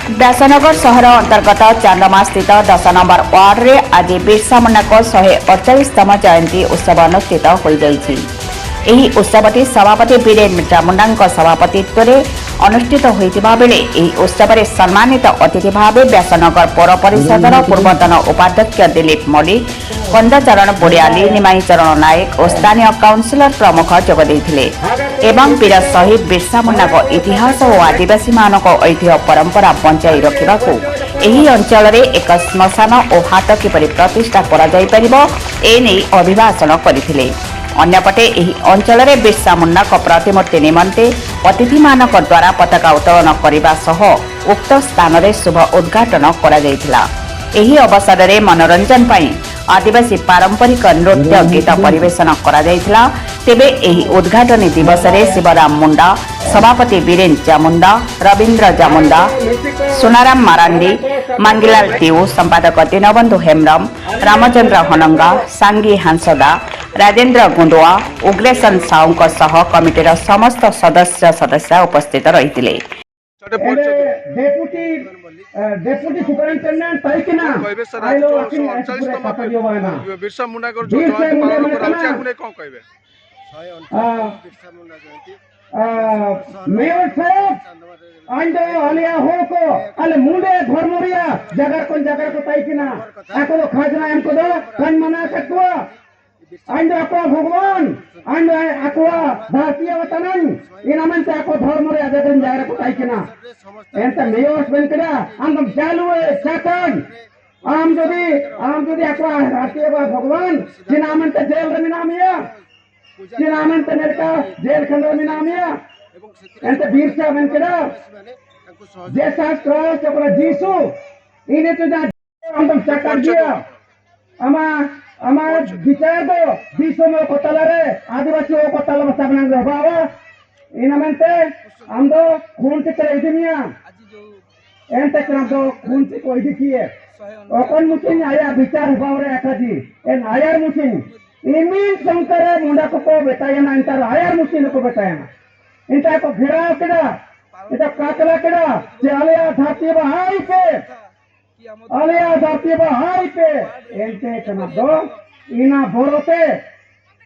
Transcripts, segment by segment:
व्यासनगर सहर अंतर्गत चांदमा स्थित 10 नंबर वार्ड रे आज बिरसा मुंडा 148तम जयंती उत्सव अनुष्ठित हो जाइछि। एही उत्सवटी सभापति बीरेन चामुंडा सभापतित्व में अनुष्ठित होइतिबा बेले एही उत्सव में सम्मानित अतिथि भाव व्यासनगर पौर परिषदर पूर्वतन उपाध्यक्ष दिलीप मल्लिक, कंदचरण बोरियाली, निमाई चरण नायक और स्थानीय काउंसिलर प्रमुख जोगदेइथिले एवं वीर शहीद बिरसा मुंडा इतिहास और आदिवासी मानक ऐतिह्य परंपरा बंचाई रखिबाकू एही अंचल रे एक श्मशान और हाट किपरि प्रतिष्ठा करा जाय परिबो एने अभिभाषण करथिले। अन्यपटे एही अंचल रे बिरसा मुंडा प्रतिमूर्ति निमंते अतिथि मानक द्वारा पताका उत्तोलन करने सह उक्त स्थान रे शुभ उद्घाटन करा जायथिला। एही अवसर रे मनोरंजन पई आदिवासी पारंपरिक नृत्य गीत परिवेशन करा जायथिला। तेबे एही उद्घाटनी दिवस रे शिवराम मुंडा, सभापति बीरेन चामुंडा, रविंद्र जामुंडा, सुनाराम मारांडी, मांगीलाल टिऊ, संपादक दीनबंधु हेम्ब्रम, रामचंद्र हनंगा, सांगी हांसदा, राजेंद्र गुंडुआ, उग्रेशन साहू सह कमिटीर समस्त सदस्य उपस्थित रहिथिले। डेपुटी सुपरिटेंडेंट ताइकिना आइलो अकिन पूरा खाता दियो बायना बिरसा मुंडा को जो जयंती पालन कराउछि आपने कोन कहबे बिरसा मुंडा जयंती मेयर साहब आंदो आलिया हो को अले मुंडे धर्मरिया जगह को ताइकिना आको खाजना हमको दो कन मना कटवा आंदो ako भगवान आंदो ako भारतीय वतनन इनमन से ako धर्मरिया जगन जागरा को ताइकिना एंत मेयोस बनकड़ा अंगम चालू है साकन आम जदी ako भारतीय भगवान जिनामन ते जेल रे मिनामिया जिनामन ते नेरका जेल खंड रे मिनामिया एंत बिरसा बनकड़ा जैसा क्रॉस अपना जीसु इने तो अंगम साकर दिया अमा विचार दो बीसो में कोतला रे आदिवासी वो कोतला में सबना रहबावा इनमनते हम दो खून से करे दुनिया एंते करम दो खून से कोई दिखिए ओकन मुकिन आया विचार बावरे आकाजी एन आयर मुकिन इमिन शंकर मुंडा को बेटाया ना इंतर आयर मुकिन को बेटाया ना इंता को घेराव केड़ा इता काकला केड़ा जे आलिया धाती बहाई पे आलिया धाती बहाई पे एंते करम दो इना बोरोते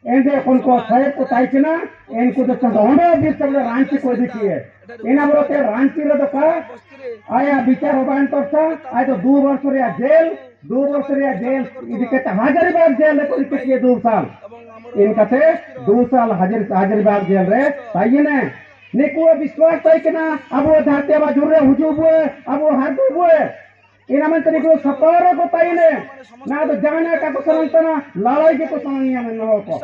एंदे को साहेब को ताइचना एनको तो चंदोंडो बीच सब रांची को दिखिए इना बोरोते रांची रे तो का आया विचार होबान तोसा आय तो 2 वर्ष रे जेल इदिके हजारीबाग जेल को दिखिए 2 साल इनका से 2 साल हजारीबाग जेल रे ताइने निको विश्वास ताइकना अब वो धाते बाजुरे हुजुबुए अब वो हादुबुए इनमन तरी को सपारा को ताइने ना तो जाना का को संतना लड़ाई के को संनिया में न को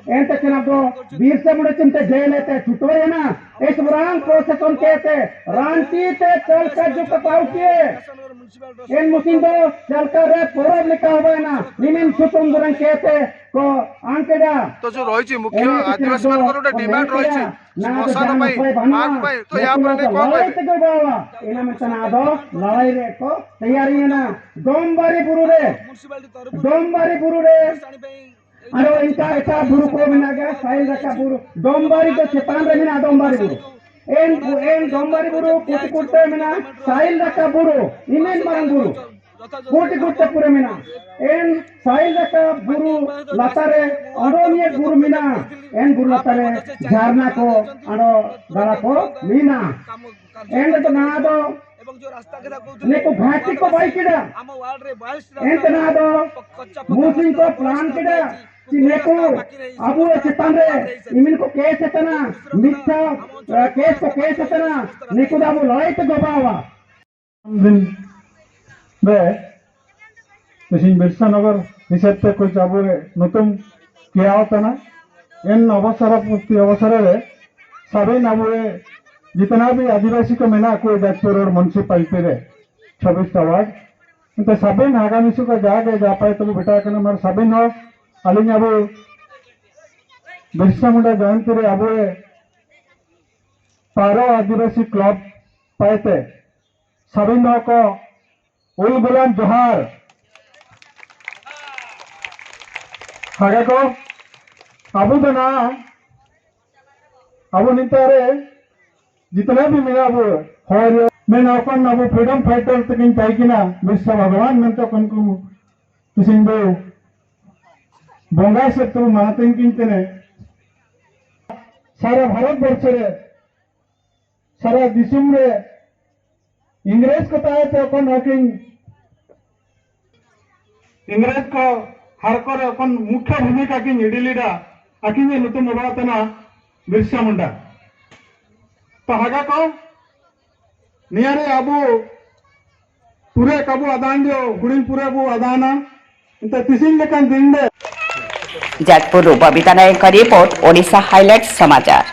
एंते चना तो बिरसा मुंडा चिंते जेल ते छुटोय ना इस ब्रांड प्रोसेसन कहते रांची ते चल का जो कपाउ के इन मुसिंदो चल का रे पूरब लिखा हुआ ना निमिन सुतुंगरन कहते को आंकेडा तो जो रहिछि मुख्य आदिवासी मानकर डिमांड रहिछि श्मशान पई मार्ग पई तो या पर कोन कहबे इना में तना दो लड़ाई रे को तैयारी है ना डोमबारी बुरु रे अरे इनका ऐसा बुरु को बिना गया साइल रखा बुरु डोमबारी तो चेतान रे बिना डोमबारी बुरु एन डोमबारी बुरु कुटकुटे मिना साइल रखा बुरु इमेन मारन बुरु कुटकुटे पूरे मिना एन साइल रखा बुरु लतारे अडोनिए बुरु मिना एन बुरु लतारे झरना को अडो गला को मिना एन तो ना दो neko घाटी को बाई किडा एंतना दो मूसिंग को प्लान किडा neko अबु चेतन रे इमिन को केस एतना मिथ्या केस को केस एतना neko दाबु लड़ाई तो गबावा दिन बे तसिन बिरसा नगर हिसाब से कोई जाबरे नतुम किया होता ना इन अवसर रे सभी नाबुरे जितना भी आदिवासी को मेना कोई दायित्व और म्यूनसिपालिटी रे 26 वार्ड इंत सबिन आगामी का जागे जा पाए तो बेटा कना मार सबिन हो अलिंग अब बिरसा मुंडा जयंती रे अब पारो आदिवासी क्लब पाएते सबिन को उल गुलाम जोहार हागे को अब ना अब निंतारे जितना भी मेरा वो मैं अपन अब फ्रीडम फाइटर तक ताइकिना बिरसा भगवान में तो कन को किसिन दो बंगाई से तो मानते किंतने सारा भारत वर्ष रे सारा दिसुम रे इंग्रेज को ताए तो अपन हकिंग इंग्रेज को हरकर अपन मुख्य भूमिका की निडिलीडा आकिंगे नुतुम अबातना बिरसा मुंडा तो हागा को नियारे अबू पूरे कबू अदान दियो गुड़िल पूरे बू अदाना इंत तिसिन लेकन दिन दे जाजपुर बबीता नायक रिपोर्ट ओडिशा हाइलाइट्स समाचार।